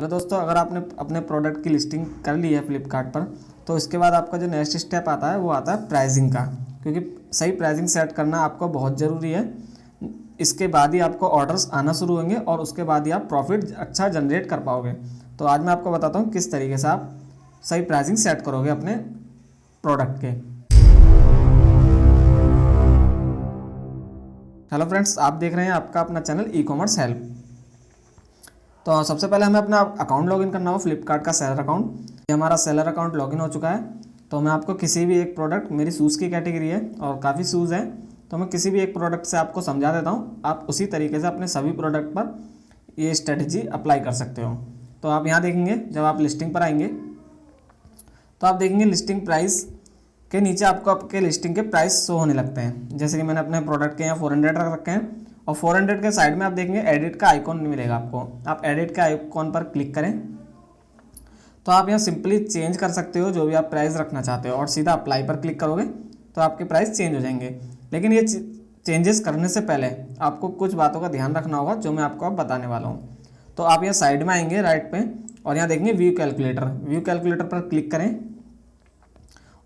Hello दोस्तों, अगर आपने अपने प्रोडक्ट की लिस्टिंग कर ली है फ्लिपकार्ट पर, तो इसके बाद आपका जो नेक्स्ट स्टेप आता है वो आता है प्राइसिंग का। क्योंकि सही प्राइसिंग सेट करना आपको बहुत ज़रूरी है। इसके बाद ही आपको ऑर्डर्स आना शुरू होंगे और उसके बाद ही आप प्रॉफिट अच्छा जनरेट कर पाओगे। तो आज मैं आपको बताता हूँ किस तरीके से आप सही प्राइसिंग सेट करोगे अपने प्रोडक्ट के। हेलो फ्रेंड्स, आप देख रहे हैं आपका अपना चैनल ई कॉमर्स हेल्प। तो सबसे पहले हमें अपना अकाउंट लॉगिन करना हो, फ्लिपकार्ट का सेलर अकाउंट। ये हमारा सेलर अकाउंट लॉगिन हो चुका है। तो मैं आपको किसी भी एक प्रोडक्ट, मेरी शूज़ की कैटेगरी है और काफ़ी शूज़ हैं, तो मैं किसी भी एक प्रोडक्ट से आपको समझा देता हूँ। आप उसी तरीके से अपने सभी प्रोडक्ट पर ये स्ट्रेटजी अप्लाई कर सकते हो। तो आप यहाँ देखेंगे, जब आप लिस्टिंग पर आएंगे तो आप देखेंगे लिस्टिंग प्राइस के नीचे आपको आपके लिस्टिंग के प्राइस शो होने लगते हैं। जैसे कि मैंने अपने प्रोडक्ट के यहाँ 400 रख रखे हैं और 400 के साइड में आप देखेंगे एडिट का आइकॉन मिलेगा आपको। आप एडिट के आइकॉन पर क्लिक करें तो आप यहाँ सिंपली चेंज कर सकते हो जो भी आप प्राइस रखना चाहते हो और सीधा अप्लाई पर क्लिक करोगे तो आपके प्राइस चेंज हो जाएंगे। लेकिन ये चेंजेस करने से पहले आपको कुछ बातों का ध्यान रखना होगा जो मैं आपको अब बताने वाला हूँ। तो आप यहाँ साइड में आएंगे राइट पे और यहाँ देखेंगे व्यू कैलकुलेटर। व्यू कैलकुलेटर पर क्लिक करें।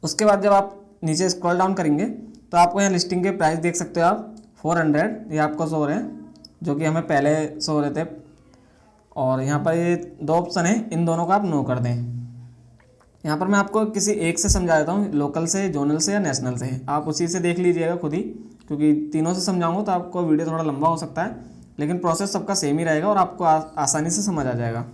उसके बाद जब आप नीचे स्क्रॉल डाउन करेंगे तो आपको यहाँ लिस्टिंग के प्राइस देख सकते हो आप 400 ये आपको शो हो रहे हैं, जो कि हमें पहले शो हो रहे थे। और यहाँ पर ये दो ऑप्शन है, इन दोनों का आप नो कर दें। यहाँ पर मैं आपको किसी एक से समझा देता हूँ, लोकल से, जोनल से या नेशनल से। आप उसी से देख लीजिएगा खुद ही, क्योंकि तीनों से समझाऊंगा तो आपको वीडियो थोड़ा लंबा हो सकता है, लेकिन प्रोसेस सबका सेम ही रहेगा और आपको आसानी से समझ आ जाएगा।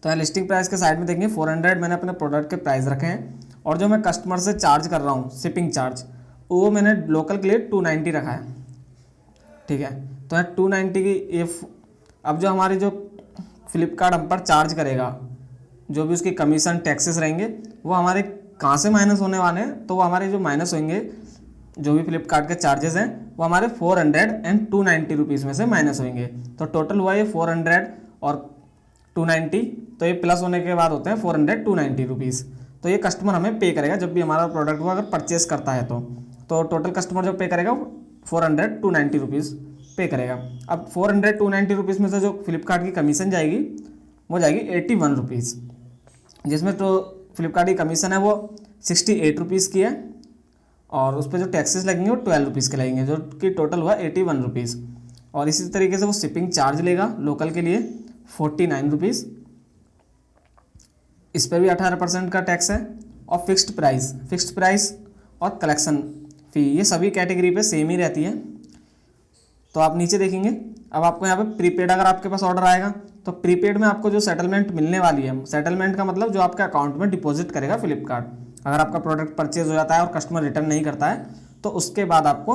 तो यहाँ लिस्टिंग प्राइस के साइड में देखेंगे 400 मैंने अपने प्रोडक्ट के प्राइस रखे हैं और जो मैं कस्टमर से चार्ज कर रहा हूँ शिपिंग चार्ज, वो मैंने लोकल के लिए 290 रखा है। ठीक है, तो यहाँ 290 की ये अब जो हमारी जो फ्लिपकार्ट हम पर चार्ज करेगा, जो भी उसकी कमीशन टैक्सेस रहेंगे वो हमारे कहाँ से माइनस होने वाले हैं, तो वो हमारे जो माइनस होंगे, जो भी फ्लिपकार्ट के चार्जेस हैं वो हमारे 400 एंड 290 रुपीज़ में से माइनस होंगे। तो टोटल हुआ ये 400 और 290, तो ये प्लस होने के बाद होते हैं 400 290 रुपीज़। तो ये कस्टमर हमें पे करेगा जब भी हमारा प्रोडक्ट वो अगर परचेस करता है तो टोटल कस्टमर जो पे करेगा 400 290 रुपीज़ पे करेगा। अब 400 290 रुपीज़ में से जो फ्लिपकार्ट की कमीशन जाएगी वो जाएगी 81 रुपीज़, जिसमें तो फ्लिपकार्ट की कमीशन है वो 68 रुपीज़ की है और उस पर जो टैक्सेस लगेंगे वो 12 रुपीज़ के लगेंगे, जो कि टोटल हुआ 81 रुपीज़। और इसी तरीके से वो शिपिंग चार्ज लेगा लोकल के लिए 49 रुपीज़, इस पर भी 18% का टैक्स है। और फिक्स्ड प्राइस और कलेक्शन फ़ी ये सभी कैटेगरी पे सेम ही रहती है। तो आप नीचे देखेंगे, अब आपको यहाँ पे प्रीपेड अगर आपके पास ऑर्डर आएगा तो प्रीपेड में आपको जो सेटलमेंट मिलने वाली है, सेटलमेंट का मतलब जो आपके अकाउंट में डिपॉजिट करेगा फ्लिपकार्ट। अगर आपका प्रोडक्ट परचेज हो जाता है और कस्टमर रिटर्न नहीं करता है तो उसके बाद आपको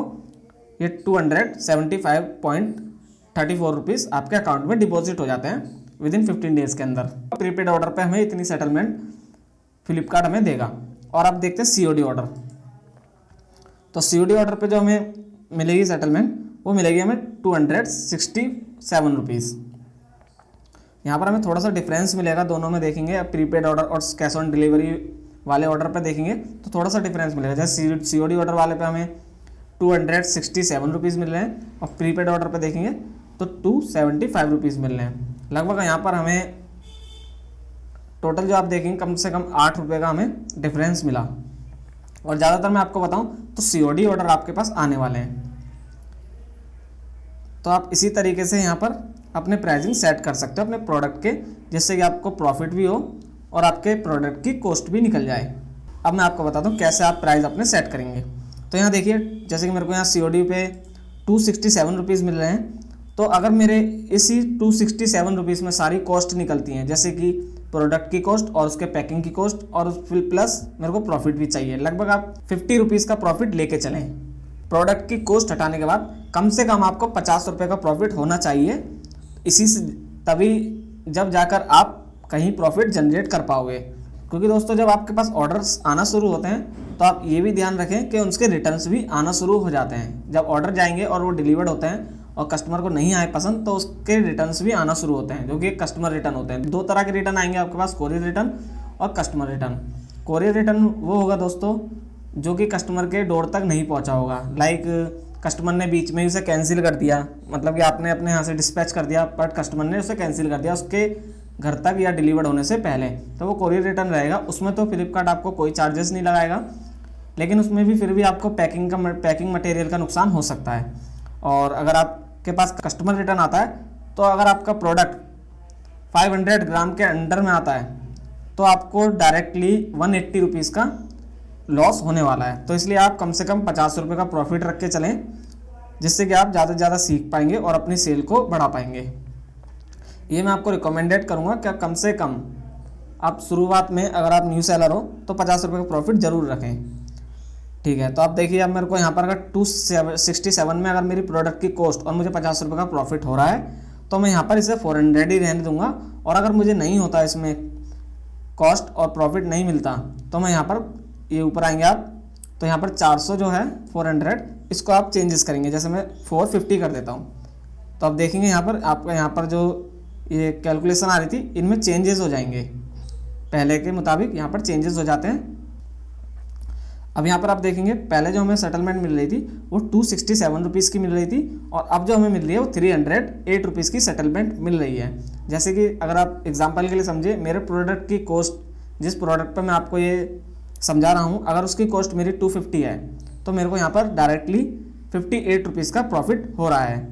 ये 275.34 रुपीज़ आपके अकाउंट में डिपॉजिट हो जाते हैं विदिन 15 डेज़ के अंदर। प्रीपेड ऑर्डर पे हमें इतनी सेटलमेंट फ्लिपकार्ट हमें देगा। और आप देखते हैं COD ऑर्डर, तो COD ऑर्डर पे जो हमें मिलेगी सेटलमेंट वो मिलेगी हमें 267 रुपीज़। यहाँ पर हमें थोड़ा सा डिफरेंस मिलेगा दोनों में, देखेंगे प्रीपेड ऑर्डर और कैश ऑन डिलीवरी वाले ऑर्डर पे देखेंगे तो थोड़ा सा डिफरेंस मिलेगा। जैसे COD ऑर्डर वाले पे हमें 267 रुपीज़ मिल रहे हैं और प्रीपेड ऑर्डर पे देखेंगे तो 275 रुपीज़ मिल रहे हैं। लगभग यहाँ पर हमें टोटल जो आप देखेंगे कम से कम 8 रुपये का हमें डिफरेंस मिला। और ज़्यादातर मैं आपको बताऊं तो COD ऑर्डर आपके पास आने वाले हैं। तो आप इसी तरीके से यहाँ पर अपने प्राइसिंग सेट कर सकते हो अपने प्रोडक्ट के, जिससे कि आपको प्रॉफिट भी हो और आपके प्रोडक्ट की कॉस्ट भी निकल जाए। अब मैं आपको बताता हूँ कैसे आप प्राइस अपने सेट करेंगे। तो यहाँ देखिए, जैसे कि मेरे को यहाँ COD पे 267 रुपीज़ मिल रहे हैं, तो अगर मेरे इसी 267 रुपीज़ में सारी कॉस्ट निकलती हैं, जैसे कि प्रोडक्ट की कॉस्ट और उसके पैकिंग की कॉस्ट और प्लस मेरे को प्रॉफिट भी चाहिए, लगभग आप 50 रुपीज़ का प्रॉफिट लेके चलें। प्रोडक्ट की कॉस्ट हटाने के बाद कम से कम आपको 50 रुपये का प्रॉफिट होना चाहिए। इसी से तभी जब जाकर आप कहीं प्रॉफिट जनरेट कर पाओगे। क्योंकि दोस्तों जब आपके पास ऑर्डर्स आना शुरू होते हैं तो आप ये भी ध्यान रखें कि उसके रिटर्न्स भी आना शुरू हो जाते हैं। जब ऑर्डर जाएंगे और वो डिलीवर्ड होते हैं और कस्टमर को नहीं आए पसंद तो उसके रिटर्न्स भी आना शुरू होते हैं, जो कि कस्टमर रिटर्न होते हैं। दो तरह के रिटर्न आएंगे आपके पास, कोरियर रिटर्न और कस्टमर रिटर्न। कोरियर रिटर्न वो होगा दोस्तों जो कि कस्टमर के डोर तक नहीं पहुंचा होगा। लाइक कस्टमर ने बीच में ही उसे कैंसिल कर दिया, मतलब कि आपने अपने यहाँ से डिस्पैच कर दिया बट कस्टमर ने उसे कैंसिल कर दिया, उसके घर तक या डिलीवर्ड होने से पहले, तो वो कोरियर रिटर्न रहेगा। उसमें तो फ्लिपकार्ट आपको कोई चार्जेस नहीं लगाएगा, लेकिन उसमें भी फिर भी आपको पैकिंग मटेरियल का नुकसान हो सकता है। और अगर आपके पास कस्टमर रिटर्न आता है, तो अगर आपका प्रोडक्ट 500 ग्राम के अंडर में आता है तो आपको डायरेक्टली 180 रुपीज़ का लॉस होने वाला है। तो इसलिए आप कम से कम 50 रुपये का प्रॉफिट रख के चलें, जिससे कि आप ज़्यादा से ज़्यादा सीख पाएंगे और अपनी सेल को बढ़ा पाएंगे। ये मैं आपको रिकमेंडेड करूँगा कि कम से कम आप शुरुआत में, अगर आप न्यू सेलर हो तो 50 रुपये का प्रॉफिट ज़रूर रखें। ठीक है, तो आप देखिए, अब मेरे को यहाँ पर अगर 267 में अगर मेरी प्रोडक्ट की कॉस्ट और मुझे 50 रुपये का प्रॉफिट हो रहा है, तो मैं यहाँ पर इसे 400 ही रहने दूंगा। और अगर मुझे नहीं होता, इसमें कॉस्ट और प्रॉफिट नहीं मिलता, तो मैं यहाँ पर, ये ऊपर आएंगे आप, तो यहाँ पर 400 जो है 400, इसको आप चेंजेस करेंगे। जैसे मैं 450 कर देता हूँ, तो आप देखेंगे यहाँ पर आपका, यहाँ पर जो ये कैलकुलेशन आ रही थी, इनमें चेंजेस हो जाएंगे, पहले के मुताबिक यहाँ पर चेंजेस हो जाते हैं। अब यहाँ पर आप देखेंगे, पहले जो हमें सेटलमेंट मिल रही थी वो 267 रुपीज़ की मिल रही थी, और अब जो हमें मिल रही है वो 308 रुपीज़ की सेटलमेंट मिल रही है। जैसे कि अगर आप एग्जांपल के लिए समझे, मेरे प्रोडक्ट की कॉस्ट, जिस प्रोडक्ट पर मैं आपको ये समझा रहा हूँ, अगर उसकी कॉस्ट मेरी 250 है, तो मेरे को यहाँ पर डायरेक्टली 58 रुपीज़ का प्रॉफिट हो रहा है।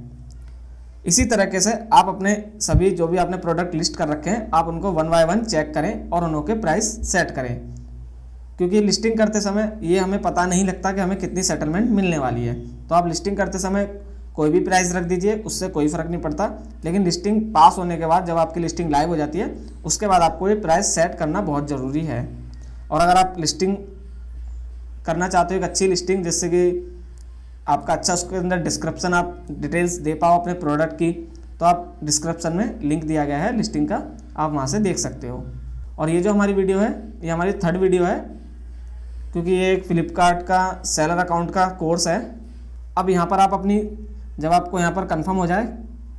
इसी तरीके से आप अपने सभी जो भी आपने प्रोडक्ट लिस्ट कर रखे हैं, आप उनको 1 बाय 1 चेक करें और उनके प्राइस सेट करें, क्योंकि लिस्टिंग करते समय ये हमें पता नहीं लगता कि हमें कितनी सेटलमेंट मिलने वाली है। तो आप लिस्टिंग करते समय कोई भी प्राइस रख दीजिए, उससे कोई फ़र्क नहीं पड़ता। लेकिन लिस्टिंग पास होने के बाद, जब आपकी लिस्टिंग लाइव हो जाती है, उसके बाद आपको ये प्राइस सेट करना बहुत ज़रूरी है। और अगर आप लिस्टिंग करना चाहते हो एक अच्छी लिस्टिंग, जिससे कि आपका अच्छा उसके अंदर डिस्क्रिप्शन आप डिटेल्स दे पाओ अपने प्रोडक्ट की, तो आप डिस्क्रिप्शन में लिंक दिया गया है लिस्टिंग का, आप वहाँ से देख सकते हो। और ये जो हमारी वीडियो है, ये हमारी 3rd वीडियो है, क्योंकि ये एक फ्लिपकार्ट का सेलर अकाउंट का कोर्स है। अब यहाँ पर आप अपनी, जब आपको यहाँ पर कंफर्म हो जाए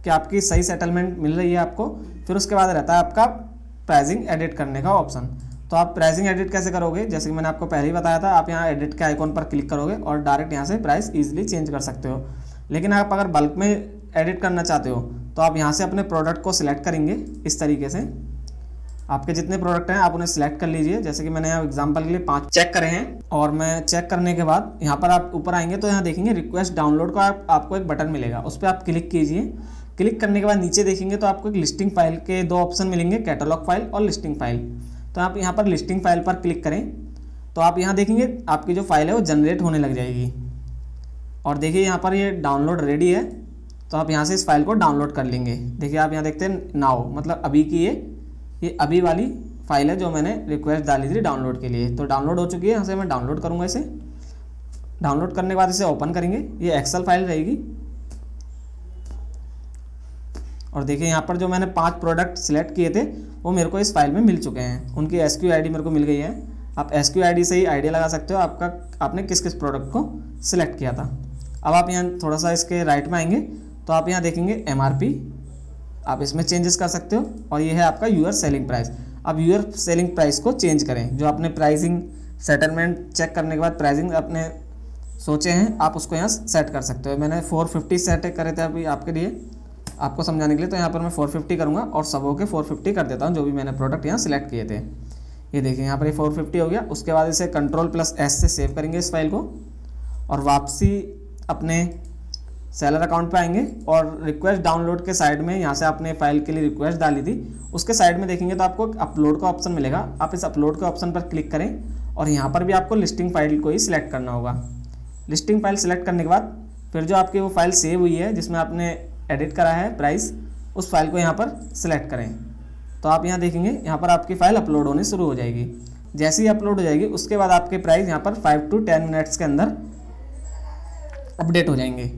कि आपकी सही सेटलमेंट मिल रही है आपको, फिर उसके बाद रहता है आपका प्राइसिंग एडिट करने का ऑप्शन। तो आप प्राइसिंग एडिट कैसे करोगे, जैसे कि मैंने आपको पहले ही बताया था, आप यहाँ एडिट के आइकॉन पर क्लिक करोगे और डायरेक्ट यहाँ से प्राइस ईजिली चेंज कर सकते हो। लेकिन आप अगर बल्क में एडिट करना चाहते हो, तो आप यहाँ से अपने प्रोडक्ट को सिलेक्ट करेंगे। इस तरीके से आपके जितने प्रोडक्ट हैं आप उन्हें सिलेक्ट कर लीजिए। जैसे कि मैंने यहाँ एग्जांपल के लिए 5 चेक करे हैं, और मैं चेक करने के बाद यहाँ पर आप ऊपर आएंगे तो यहाँ देखेंगे रिक्वेस्ट डाउनलोड का आपको एक बटन मिलेगा, उस पर आप क्लिक कीजिए। क्लिक करने के बाद नीचे देखेंगे तो आपको एक लिस्टिंग फाइल के 2 ऑप्शन मिलेंगे, कैटलॉग फाइल और लिस्टिंग फाइल। तो आप यहाँ पर लिस्टिंग फाइल पर क्लिक करें, तो आप यहाँ देखेंगे आपकी जो फाइल है वो जनरेट होने लग जाएगी। और देखिए यहाँ पर ये डाउनलोड रेडी है, तो आप यहाँ से इस फाइल को डाउनलोड कर लेंगे। देखिए आप यहाँ देखते हैं नाउ, मतलब अभी की ये अभी वाली फाइल है जो मैंने रिक्वेस्ट डाली थी डाउनलोड के लिए। तो डाउनलोड हो चुकी है, यहाँ से मैं डाउनलोड करूँगा इसे। डाउनलोड करने के बाद इसे ओपन करेंगे, ये एक्सेल फाइल रहेगी। और देखिए यहाँ पर जो मैंने 5 प्रोडक्ट सिलेक्ट किए थे वो मेरे को इस फाइल में मिल चुके हैं, उनकी SKU ID मेरे को मिल गई है। आप SKU ID से ही आइडिया लगा सकते हो आपने किस किस प्रोडक्ट को सिलेक्ट किया था। अब आप यहाँ थोड़ा सा इसके राइट में आएंगे तो आप यहाँ देखेंगे MRP, आप इसमें चेंजेस कर सकते हो। और ये है आपका यूअर सेलिंग प्राइस। अब यूअर सेलिंग प्राइस को चेंज करें, जो आपने प्राइसिंग सेटलमेंट चेक करने के बाद प्राइसिंग अपने सोचे हैं, आप उसको यहाँ सेट कर सकते हो। मैंने 450 सेट करे थे अभी आपके लिए, आपको समझाने के लिए। तो यहाँ पर मैं 450 करूँगा और सबों के 450 कर देता हूँ, जो भी मैंने प्रोडक्ट यहाँ सिलेक्ट किए थे। ये देखिए यहाँ पर ये 450 हो गया। उसके बाद इसे Ctrl+S से सेव करेंगे इस फाइल को, और वापसी अपने सेलर अकाउंट पे आएंगे और रिक्वेस्ट डाउनलोड के साइड में, यहाँ से आपने फाइल के लिए रिक्वेस्ट डाली थी, उसके साइड में देखेंगे तो आपको अपलोड का ऑप्शन मिलेगा। आप इस अपलोड के ऑप्शन पर क्लिक करें और यहाँ पर भी आपको लिस्टिंग फाइल को ही सिलेक्ट करना होगा। लिस्टिंग फाइल सिलेक्ट करने के बाद फिर जो आपकी वो फाइल सेव हुई है जिसमें आपने एडिट करा है प्राइस, उस फाइल को यहाँ पर सिलेक्ट करें। तो आप यहाँ देखेंगे यहाँ पर आपकी फ़ाइल अपलोड होनी शुरू हो जाएगी। जैसे ही अपलोड हो जाएगी उसके बाद आपके प्राइस यहाँ पर 5 to 10 मिनट्स के अंदर अपडेट हो जाएंगे।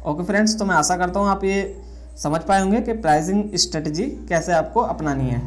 ओके फ्रेंड्स, तो मैं आशा करता हूँ आप ये समझ पाए होंगे कि प्राइसिंग स्ट्रेटजी कैसे आपको अपनानी है।